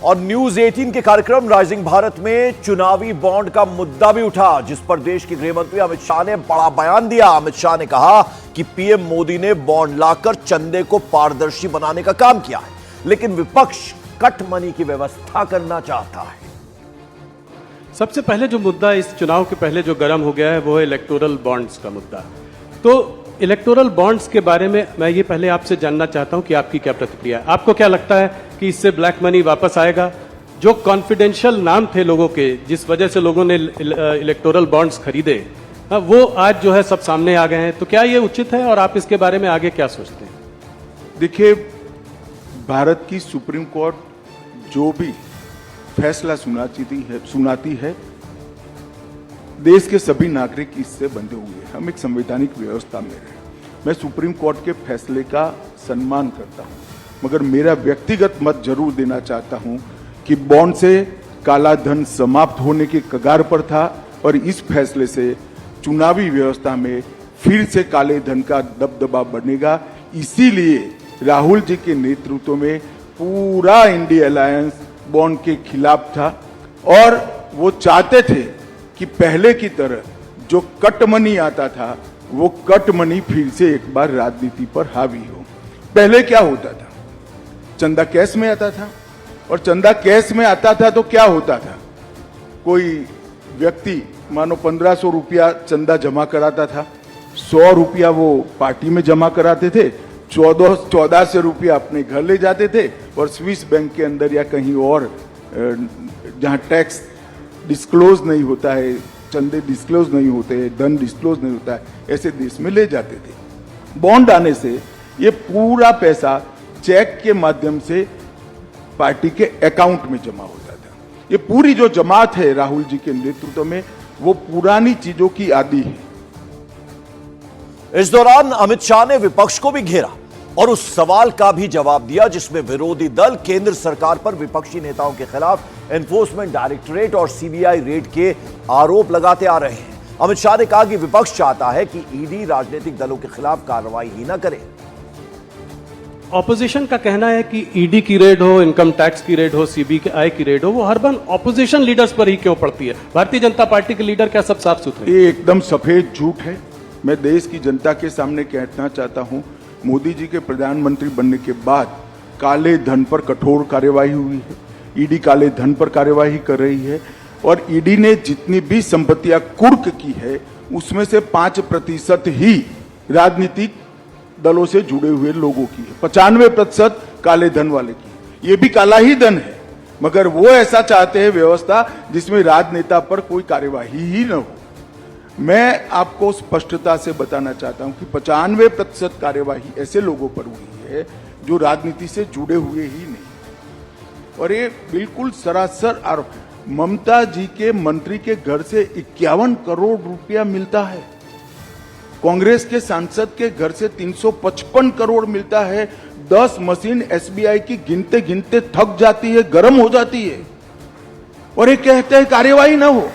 और न्यूज 18 के कार्यक्रम राइजिंग भारत में चुनावी बॉन्ड का मुद्दा भी उठा, जिस पर देश के गृह मंत्री अमित शाह ने बड़ा बयान दिया। अमित शाह ने कहा कि पीएम मोदी ने बॉन्ड लाकर चंदे को पारदर्शी बनाने का काम किया है, लेकिन विपक्ष कट मनी की व्यवस्था करना चाहता है। सबसे पहले जो मुद्दा इस चुनाव के पहले जो गर्म हो गया है वो है इलेक्टोरल बॉन्ड्स का मुद्दा। तो इलेक्टोरल बॉन्ड्स के बारे में मैं ये पहले आपसे जानना चाहता हूं कि आपकी क्या प्रतिक्रिया है। आपको क्या लगता है कि इससे ब्लैक मनी वापस आएगा? जो कॉन्फिडेंशियल नाम थे लोगों के, जिस वजह से लोगों ने इलेक्टोरल बॉन्ड्स खरीदे, वो आज जो है सब सामने आ गए हैं। तो क्या ये उचित है और आप इसके बारे में आगे क्या सोचते हैं? देखिए, भारत की सुप्रीम कोर्ट जो भी फैसला सुनाती है, देश के सभी नागरिक इससे बंधे हुए हैं। हम एक संवैधानिक व्यवस्था में हैं। मैं सुप्रीम कोर्ट के फैसले का सम्मान करता हूं, मगर मेरा व्यक्तिगत मत जरूर देना चाहता हूं कि बॉन्ड से काला धन समाप्त होने के कगार पर था और इस फैसले से चुनावी व्यवस्था में फिर से काले धन का दबदबा बढ़ेगा। इसीलिए राहुल जी के नेतृत्व में पूरा इंडिया अलायंस बॉन्ड के खिलाफ था और वो चाहते थे कि पहले की तरह जो कट मनी आता था वो कट मनी फिर से एक बार राजनीति पर हावी हो। पहले क्या होता था? चंदा कैश में आता था, और चंदा कैश में आता था तो क्या होता था? कोई व्यक्ति मानो 1500 रुपया चंदा जमा कराता था, 100 रुपया वो पार्टी में जमा कराते थे, 1400 रुपया अपने घर ले जाते थे और स्विस बैंक के अंदर या कहीं और जहां टैक्स डिस्क्लोज नहीं होता है, चंदे डिस्क्लोज नहीं होते हैं, धन डिस्क्लोज नहीं होता है, ऐसे देश में ले जाते थे। बॉन्ड आने से ये पूरा पैसा चेक के माध्यम से पार्टी के अकाउंट में जमा होता था। ये पूरी जो जमात है राहुल जी के नेतृत्व में, वो पुरानी चीजों की आदी है। इस दौरान अमित शाह ने विपक्ष को भी घेरा और उस सवाल का भी जवाब दिया जिसमें विरोधी दल केंद्र सरकार पर विपक्षी नेताओं के खिलाफ एनफोर्समेंट डायरेक्टरेट और सीबीआई रेड के आरोप लगाते आ रहे हैं। अमित शाह ने कहा कि विपक्ष चाहता है कि ईडी राजनीतिक दलों के खिलाफ कार्रवाई ही न करे। ऑपोजिशन का कहना है कि ईडी की रेड हो, इनकम टैक्स की रेड हो, सीबीआई की रेड हो, वो हर बार ऑपोजिशन लीडर्स पर ही क्यों पड़ती है? भारतीय जनता पार्टी के लीडर क्या सब साफ सुथरे? ये एकदम सफेद झूठ है। मैं देश की जनता के सामने कहना चाहता हूं, मोदी जी के प्रधानमंत्री बनने के बाद काले धन पर कठोर कार्यवाही हुई है। ईडी काले धन पर कार्यवाही कर रही है और ईडी ने जितनी भी संपत्तियां कुर्क की है उसमें से 5% ही राजनीतिक दलों से जुड़े हुए लोगों की है, 95% काले धन वाले की। ये भी काला ही धन है, मगर वो ऐसा चाहते हैं व्यवस्था जिसमें राजनेता पर कोई कार्यवाही ही न हो। मैं आपको स्पष्टता से बताना चाहता हूं कि 95% कार्यवाही ऐसे लोगों पर हुई है जो राजनीति से जुड़े हुए ही नहीं। और ये बिल्कुल सरासर आरोप। ममता जी के मंत्री के घर से 51 करोड़ रुपया मिलता है, कांग्रेस के सांसद के घर से 355 करोड़ मिलता है। 10 मशीन एसबीआई की गिनते गिनते थक जाती है, गर्म हो जाती है, और ये कहते हैं कार्यवाही ना हो।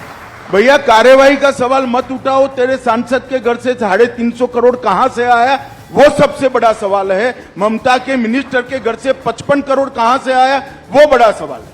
भैया, कार्यवाही का सवाल मत उठाओ। तेरे सांसद के घर से 350 करोड़ कहां से आया, वो सबसे बड़ा सवाल है। ममता के मिनिस्टर के घर से 55 करोड़ कहां से आया, वो बड़ा सवाल है।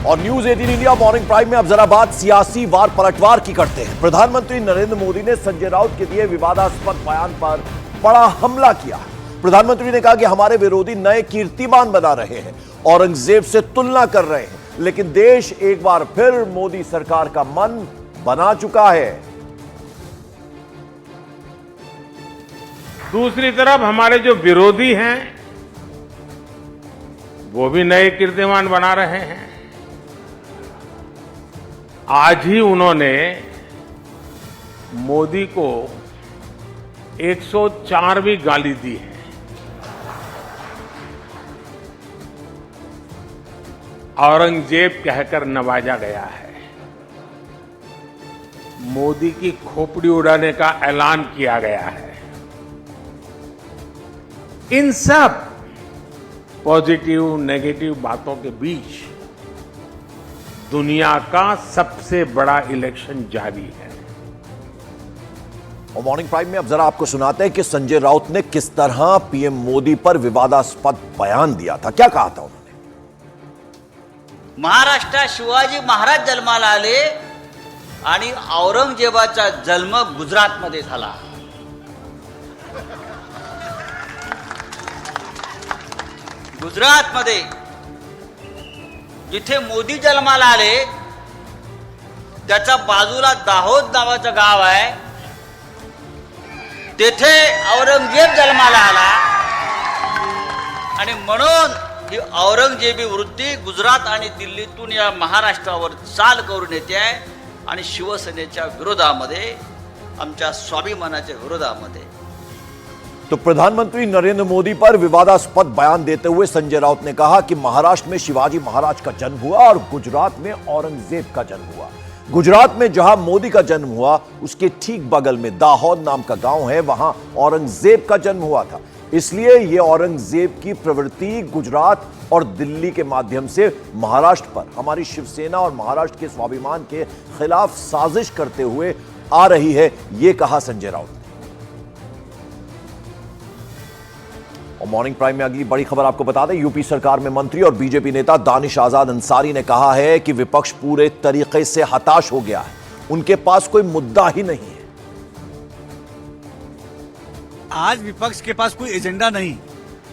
और न्यूज 18 इंडिया मॉर्निंग प्राइम में अब जरा बात सियासी वार पलटवार की करते हैं। प्रधानमंत्री नरेंद्र मोदी ने संजय राउत के दिए विवादास्पद बयान पर बड़ा हमला किया। प्रधानमंत्री ने कहा कि हमारे विरोधी नए कीर्तिमान बना रहे हैं, औरंगजेब से तुलना कर रहे हैं, लेकिन देश एक बार फिर मोदी सरकार का मन बना चुका है। दूसरी तरफ हमारे जो विरोधी हैं वो भी नए कीर्तिमान बना रहे हैं। आज ही उन्होंने मोदी को 104वीं गाली दी है। औरंगजेब कहकर नवाजा गया है। मोदी की खोपड़ी उड़ाने का ऐलान किया गया है। इन सब पॉजिटिव नेगेटिव बातों के बीच दुनिया का सबसे बड़ा इलेक्शन जारी है और मॉर्निंग प्राइम में अब जरा आपको सुनाते हैं कि संजय राउत ने किस तरह पीएम मोदी पर विवादास्पद बयान दिया था, क्या कहा था उन्होंने। महाराष्ट्रात शिवाजी महाराज जन्माला आले आणि औरंगजेबाचा जन्म गुजरातमध्ये झाला. गुजरातमध्ये जिथे मोदी जन्माला आले त्याच्या बाजूला दाहोद नावाचं गाव आहे, तेथे औरंगजेब जन्माला आला आणि म्हणून ही औरंगजेबी वृत्ती गुजरात आणि दिल्लीतून या महाराष्ट्रावर चाल करून येते आहे आणि शिवसेनेच्या विरोधामध्ये, आमच्या स्वाभिमानाच्या विरोधामध्ये. तो प्रधानमंत्री नरेंद्र मोदी पर विवादास्पद बयान देते हुए संजय राउत ने कहा कि महाराष्ट्र में शिवाजी महाराज का जन्म हुआ और गुजरात में औरंगजेब का जन्म हुआ. गुजरात में जहां मोदी का जन्म हुआ उसके ठीक बगल में दाहोद नाम का गांव है, वहां औरंगजेब का जन्म हुआ था. इसलिए यह औरंगजेब की प्रवृत्ति गुजरात और दिल्ली के माध्यम से महाराष्ट्र पर हमारी शिवसेना और महाराष्ट्र के स्वाभिमान के खिलाफ साजिश करते हुए आ रही है, यह कहा संजय राउत. और मॉर्निंग प्राइम में अगली बड़ी खबर आपको बता दें, यूपी सरकार में मंत्री और बीजेपी नेता दानिश आजाद अंसारी ने कहा है कि विपक्ष पूरे तरीके से हताश हो गया है, उनके पास कोई मुद्दा ही नहीं है. आज विपक्ष के पास कोई एजेंडा नहीं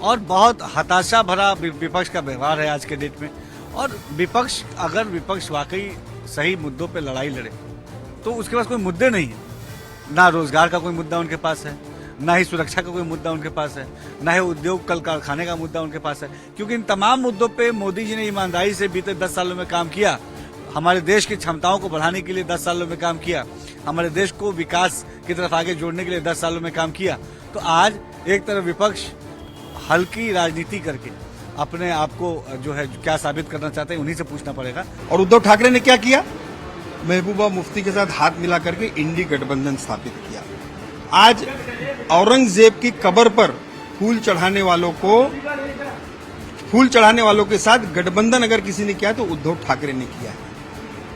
और बहुत हताशा भरा विपक्ष का व्यवहार है आज के डेट में. और विपक्ष, अगर विपक्ष वाकई सही मुद्दों पे लड़ाई लड़े तो उसके पास कोई मुद्दे नहीं है. ना रोजगार का कोई मुद्दा उनके पास है, ना ही सुरक्षा का कोई मुद्दा उनके पास है, ना ही उद्योग कल कारखाने का मुद्दा उनके पास है. क्योंकि इन तमाम मुद्दों पे मोदी जी ने ईमानदारी से बीते 10 सालों में काम किया. हमारे देश की क्षमताओं को बढ़ाने के लिए 10 सालों में काम किया. हमारे देश को विकास की तरफ आगे जोड़ने के लिए 10 सालों में काम किया. तो आज एक तरफ विपक्ष हल्की राजनीति करके अपने आप को जो है क्या साबित करना चाहते हैं, उन्हीं से पूछना पड़ेगा. और उद्धव ठाकरे ने क्या किया? महबूबा मुफ्ती के साथ हाथ मिला करके इंडी गठबंधन स्थापित किया. आज औरंगजेब की कब्र पर फूल चढ़ाने वालों के साथ गठबंधन अगर किसी ने किया तो उद्धव ठाकरे ने किया है.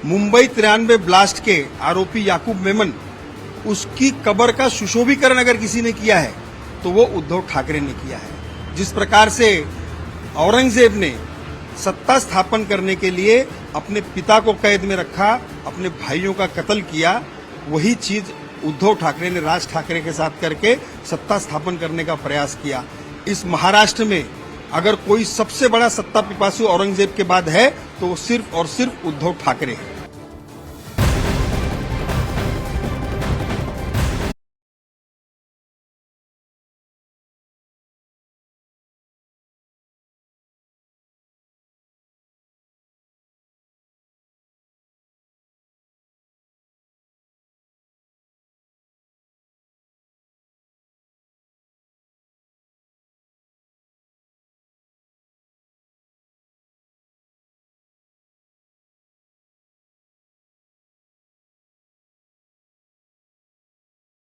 मुंबई 93 ब्लास्ट के आरोपी याकूब मेमन, उसकी कब्र का सुशोभीकरण अगर किसी ने किया है तो वो उद्धव ठाकरे ने किया है. जिस प्रकार से औरंगजेब ने सत्ता स्थापन करने के लिए अपने पिता को कैद में रखा, अपने भाइयों का कत्ल किया, वही चीज उद्धव ठाकरे ने राज ठाकरे के साथ करके सत्ता स्थापन करने का प्रयास किया. इस महाराष्ट्र में अगर कोई सबसे बड़ा सत्ता पिपासु औरंगजेब के बाद है तो वो सिर्फ और सिर्फ उद्धव ठाकरे है.